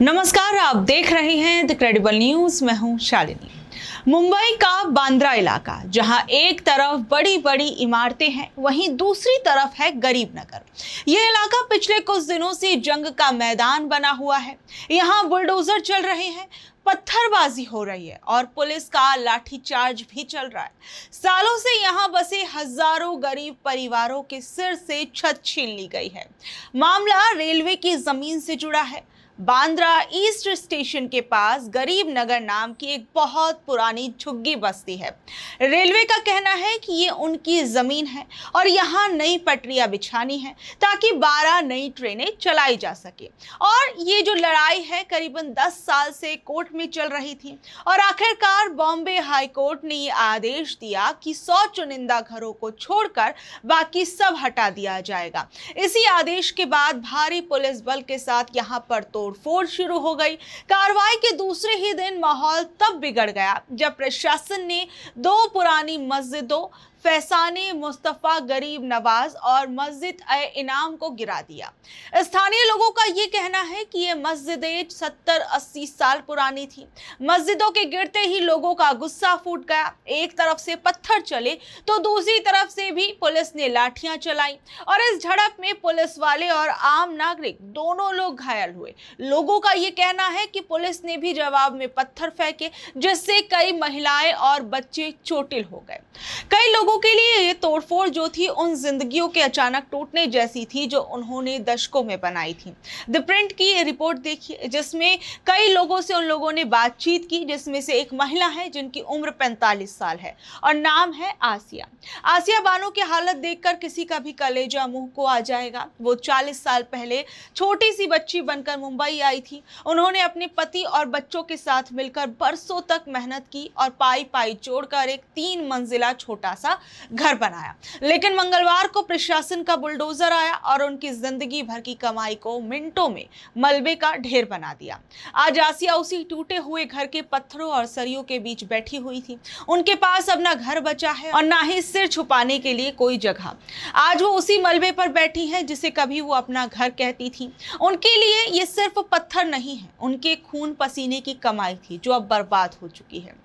नमस्कार, आप देख रहे हैं द क्रेडिबल न्यूज। मैं हूं शालिनी। मुंबई का बांद्रा इलाका, जहां एक तरफ बड़ी बड़ी इमारतें हैं, वहीं दूसरी तरफ है गरीब नगर। यह इलाका पिछले कुछ दिनों से जंग का मैदान बना हुआ है। यहां बुलडोजर चल रहे हैं, पत्थरबाजी हो रही है और पुलिस का लाठीचार्ज भी चल रहा है। सालों से यहां बसे हजारों गरीब परिवारों के सिर से छत छीन ली गई है। मामला रेलवे की जमीन से जुड़ा है। बांद्रा ईस्ट स्टेशन के पास गरीब नगर नाम की एक बहुत पुरानी झुग्गी बस्ती है। रेलवे का कहना है कि ये उनकी जमीन है और यहाँ नई पटरियां बिछानी है ताकि 12 नई ट्रेनें चलाई जा सके। और ये जो लड़ाई है करीबन 10 साल से कोर्ट में चल रही थी और आखिरकार बॉम्बे हाई कोर्ट ने ये आदेश दिया कि 100 चुनिंदा घरों को छोड़कर बाकी सब हटा दिया जाएगा। इसी आदेश के बाद भारी पुलिस बल के साथ यहाँ पर तोड़फोड़ शुरू हो गई। कार्रवाई के दूसरे ही दिन माहौल तब बिगड़ गया जब प्रशासन ने 2 पुरानी मस्जिदों फैसाने मुस्तफा गरीब नवाज और मस्जिद ए इनाम को गिरा दिया। स्थानीय लोगों का ये कहना है कि ये मस्जिदें 70-80 साल पुरानी थी। मस्जिदों के गिरते ही लोगों का गुस्सा फूट गया। एक तरफ से पत्थर चले तो दूसरी तरफ से भी पुलिस ने लाठियां चलाई और इस झड़प में पुलिस वाले और आम नागरिक दोनों लोग घायल हुए। लोगों का ये कहना है कि पुलिस ने भी जवाब में पत्थर फेंके, जिससे कई महिलाएं और बच्चे चोटिल हो गए। कई लोगों के लिए ये तोड़फोड़ जो थी उन जिंदगियों के अचानक टूटने जैसी थी जो उन्होंने दशकों में बनाई थी। द प्रिंट की ये रिपोर्ट देखिए, जिसमें कई लोगों से उन लोगों ने बातचीत की, जिसमें से एक महिला है जिनकी उम्र 45 साल है और नाम है आसिया। आसिया बानो की हालत देखकर किसी का भी कलेजा मुंह को आ जाएगा। वो 40 साल पहले छोटी सी बच्ची बनकर मुंबई आई थी। उन्होंने अपने पति और बच्चों के साथ मिलकर बरसों तक मेहनत की और पाई पाई जोड़कर एक 3 मंजिला छोटा सा घर बनाया। लेकिन मंगलवार को प्रशासन का बुलडोजर आया और उनकी जिंदगी भर की कमाई को मिनटों में मलबे का ढेर बना दिया। आज आसिया उसी टूटे हुए घर के पत्थरों और सरियों के बीच बैठी हुई थी। उनके पास अब ना घर बचा है और ना ही सिर छुपाने के लिए कोई जगह। आज वो उसी मलबे पर बैठी है जिसे कभी वो अपना घर कहती थी। उनके लिए ये सिर्फ पत्थर नहीं है, उनके खून पसीने की कमाई थी जो अब बर्बाद हो चुकी है।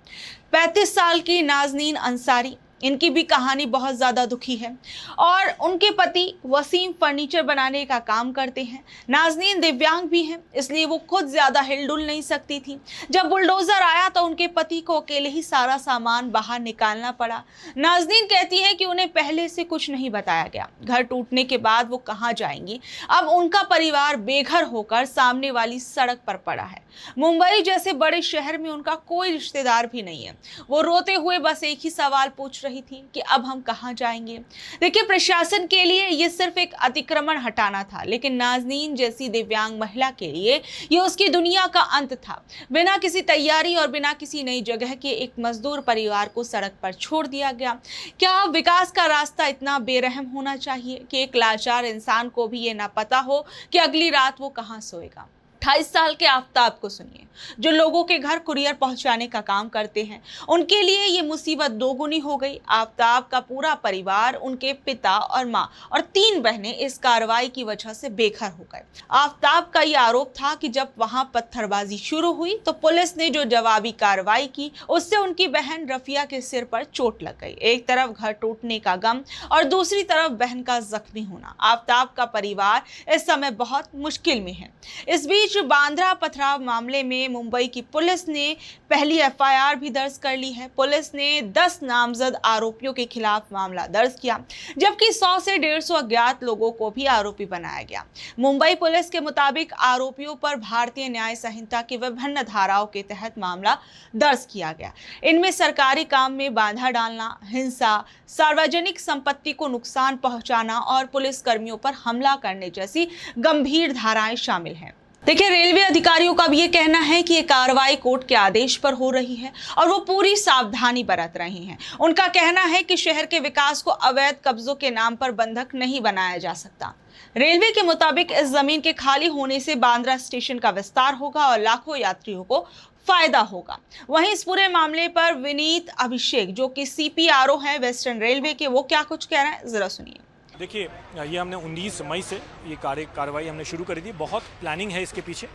35 साल की नाजनीन अंसारी, इनकी भी कहानी बहुत ज़्यादा दुखी है और उनके पति वसीम फर्नीचर बनाने का काम करते हैं। नाजनीन दिव्यांग भी हैं, इसलिए वो खुद ज़्यादा हिलडुल नहीं सकती थी। जब बुलडोज़र आया तो उनके पति को अकेले ही सारा सामान बाहर निकालना पड़ा। नाजनीन कहती हैं कि उन्हें पहले से कुछ नहीं बताया गया। घर टूटने के बाद वो कहाँ जाएंगी? अब उनका परिवार बेघर होकर सामने वाली सड़क पर पड़ा है। मुंबई जैसे बड़े शहर में उनका कोई रिश्तेदार भी नहीं है। वो रोते हुए बस एक ही सवाल पूछ रही थी कि अब हम कहां जाएंगे। देखिए, प्रशासन के लिए ये सिर्फ एक अतिक्रमण हटाना था, लेकिन नाजनीन जैसी दिव्यांग महिला के लिए ये उसकी दुनिया का अंत था। बिना किसी तैयारी और बिना किसी नई जगह के एक मजदूर परिवार को सड़क पर छोड़ दिया गया। क्या विकास का रास्ता इतना बेरहम होना चाहिए कि एक लाचार इंसान को भी ये ना पता हो कि अगली रात वो कहां सोएगा? 28 साल के आफताब को सुनिए, जो लोगों के घर कुरियर पहुंचाने का काम करते हैं। उनके लिए ये मुसीबत दोगुनी हो गई। आफताब का पूरा परिवार, उनके पिता और माँ और 3 बहनें इस कार्रवाई की वजह से बेघर हो गए। आफताब का ये आरोप था कि जब वहां पत्थरबाजी शुरू हुई तो पुलिस ने जो जवाबी कार्रवाई की उससे उनकी बहन रफिया के सिर पर चोट लग गई। एक तरफ घर टूटने का गम और दूसरी तरफ बहन का जख्मी होना। आफताब का परिवार इस समय बहुत मुश्किल में है। इस बीच बांद्रा पथराव मामले में मुंबई की पुलिस ने पहली एफआईआर भी दर्ज कर ली है। पुलिस ने 10 नामजद आरोपियों के खिलाफ मामला दर्ज किया, जबकि 100 से 150 अज्ञात लोगों को भी आरोपी बनाया गया। मुंबई पुलिस के मुताबिक आरोपियों पर भारतीय न्याय संहिता की विभिन्न धाराओं के तहत मामला दर्ज किया गया। इनमें सरकारी काम में बाधा डालना, हिंसा, सार्वजनिक संपत्ति को नुकसान पहुंचाना और पुलिस कर्मियों पर हमला करने जैसी गंभीर धाराएं शामिल हैं। देखिए, रेलवे अधिकारियों का भी ये कहना है कि ये कार्रवाई कोर्ट के आदेश पर हो रही है और वो पूरी सावधानी बरत रहे हैं। उनका कहना है कि शहर के विकास को अवैध कब्जों के नाम पर बंधक नहीं बनाया जा सकता। रेलवे के मुताबिक इस जमीन के खाली होने से बांद्रा स्टेशन का विस्तार होगा और लाखों यात्रियों को फायदा होगा। वहीं इस पूरे मामले पर विनीत अभिषेक, जो कि CPRO हैं वेस्टर्न रेलवे के, वो क्या कुछ कह रहे हैं, जरा सुनिए। देखिए, ये हमने 19 मई से ये कार्रवाई हमने शुरू करी थी। बहुत प्लानिंग है इसके पीछे।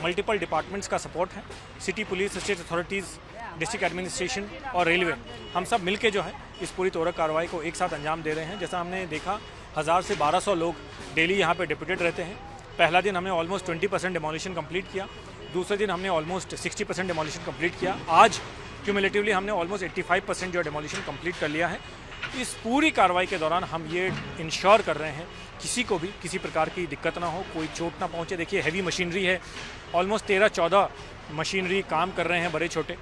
मल्टीपल डिपार्टमेंट्स का सपोर्ट है। City police, state authorities, district administration और रेलवे, हम सब मिलके जो है इस पूरी त्वरित कार्रवाई को एक साथ अंजाम दे रहे हैं। जैसा हमने देखा 1000 से 1200 लोग डेली यहाँ पे डिप्यूटेड रहते हैं। पहला दिन हमने ऑलमोस्ट 20% डिमोलिशन कंप्लीट किया, दूसरे दिन हमने ऑलमोस्ट 60% डिमोलिशन कंप्लीट किया, आज क्यूमुलेटिवली हमने ऑलमोस्ट 85% जो डिमोलिशन कंप्लीट कर लिया है। इस पूरी कार्रवाई के दौरान हम ये इंश्योर कर रहे हैं किसी को भी किसी प्रकार की दिक्कत ना हो, कोई चोट ना पहुँचे। देखिए हैवी मशीनरी है, ऑलमोस्ट 13-14 मशीनरी काम कर रहे हैं बड़े छोटे।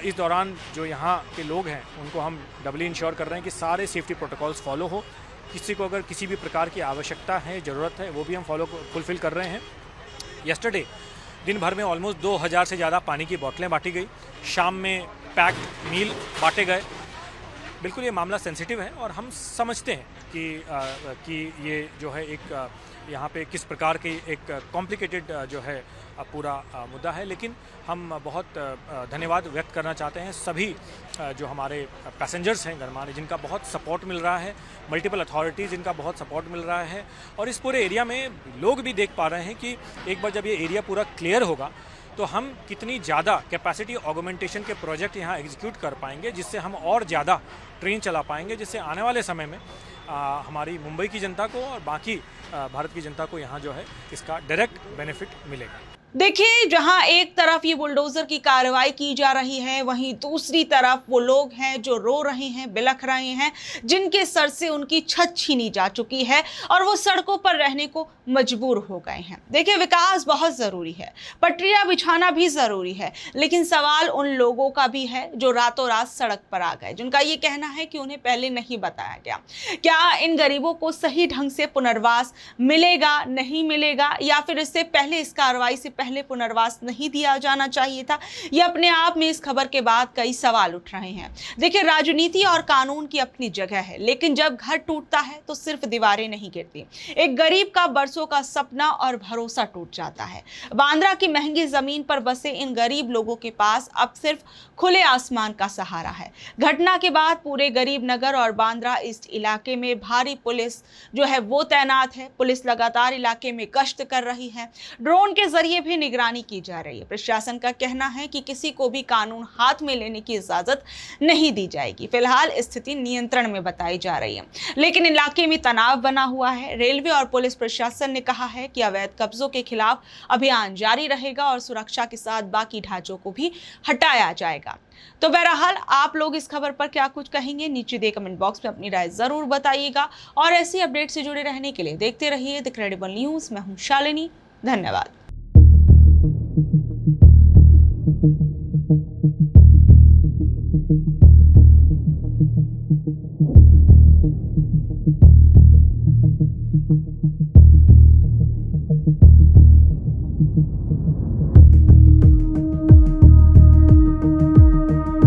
इस दौरान जो यहाँ के लोग हैं उनको हम डबली इंश्योर कर रहे हैं कि सारे सेफ्टी प्रोटोकॉल्स फॉलो हो। किसी को अगर किसी भी प्रकार की आवश्यकता है, ज़रूरत है, वो भी हम फुलफ़िल कर रहे हैं। यस्टरडे दिन भर में ऑलमोस्ट 2000 से ज़्यादा पानी की बोतलें बांटी गई, शाम में पैक्ड मील बांटे गए। बिल्कुल ये मामला सेंसिटिव है और हम समझते हैं कि ये जो है एक यहाँ पे किस प्रकार की एक कॉम्प्लिकेटेड जो है पूरा मुद्दा है, लेकिन हम बहुत धन्यवाद व्यक्त करना चाहते हैं सभी जो हमारे पैसेंजर्स हैं गणमान्य, जिनका बहुत सपोर्ट मिल रहा है, मल्टीपल अथॉरिटीज़ जिनका बहुत सपोर्ट मिल रहा है। और इस पूरे एरिया में लोग भी देख पा रहे हैं कि एक बार जब ये एरिया पूरा क्लियर होगा तो हम कितनी ज़्यादा कैपेसिटी ऑगमेंटेशन के प्रोजेक्ट यहाँ एग्जीक्यूट कर पाएंगे, जिससे हम और ज़्यादा ट्रेन चला पाएंगे, जिससे आने वाले समय में हमारी मुंबई की जनता को और बाकी भारत की जनता को यहाँ जो है इसका डायरेक्ट बेनिफिट मिलेगा। देखिए, जहां एक तरफ ये बुलडोजर की कार्रवाई की जा रही है, वहीं दूसरी तरफ वो लोग हैं जो रो रहे हैं, बिलख रहे हैं, जिनके सर से उनकी छत छीनी जा चुकी है और वो सड़कों पर रहने को मजबूर हो गए हैं। देखिए, विकास बहुत ज़रूरी है, पटरियां बिछाना भी ज़रूरी है, लेकिन सवाल उन लोगों का भी है जो रातों रात सड़क पर आ गए, जिनका ये कहना है कि उन्हें पहले नहीं बताया गया। क्या इन गरीबों को सही ढंग से पुनर्वास मिलेगा, नहीं मिलेगा, या फिर इससे पहले इस कार्रवाई से पहले पुनर्वास नहीं दिया जाना चाहिए था? ये अपने आप में इस खबर के बाद कई सवाल उठ रहे हैं। देखिए, राजनीति और कानून की अपनी जगह है, लेकिन जब घर टूटता है तो सिर्फ दीवारें नहीं गिरती, एक गरीब का बरसों का सपना और भरोसा टूट जाता है। बांद्रा की महंगी जमीन पर बसे इन गरीब लोगों के पास अब सिर्फ खुले आसमान का सहारा है। घटना के बाद पूरे गरीब नगर और बांद्रा ईस्ट इलाके में भारी पुलिस जो है वो तैनात है। पुलिस लगातार इलाके में गश्त कर रही है, ड्रोन के जरिए भी निगरानी की जा रही है। प्रशासन का कहना है कि किसी को भी कानून हाथ में लेने की इजाजत नहीं दी जाएगी। फिलहाल स्थिति नियंत्रण में बताई जा रही है, लेकिन इलाके में तनाव बना हुआ है। रेलवे और पुलिस प्रशासन ने कहा है कि अवैध कब्जों के खिलाफ अभियान जारी रहेगा और सुरक्षा के साथ बाकी ढांचों को भी हटाया जाएगा। तो बहरहाल आप लोग इस खबर पर क्या कुछ कहेंगे, नीचे दिए कमेंट बॉक्स में अपनी राय जरूर बताइएगा। और ऐसी अपडेट से जुड़े रहने के लिए देखते रहिए द क्रेडिबल न्यूज। मैं हूं शालिनी, धन्यवाद। Thank you.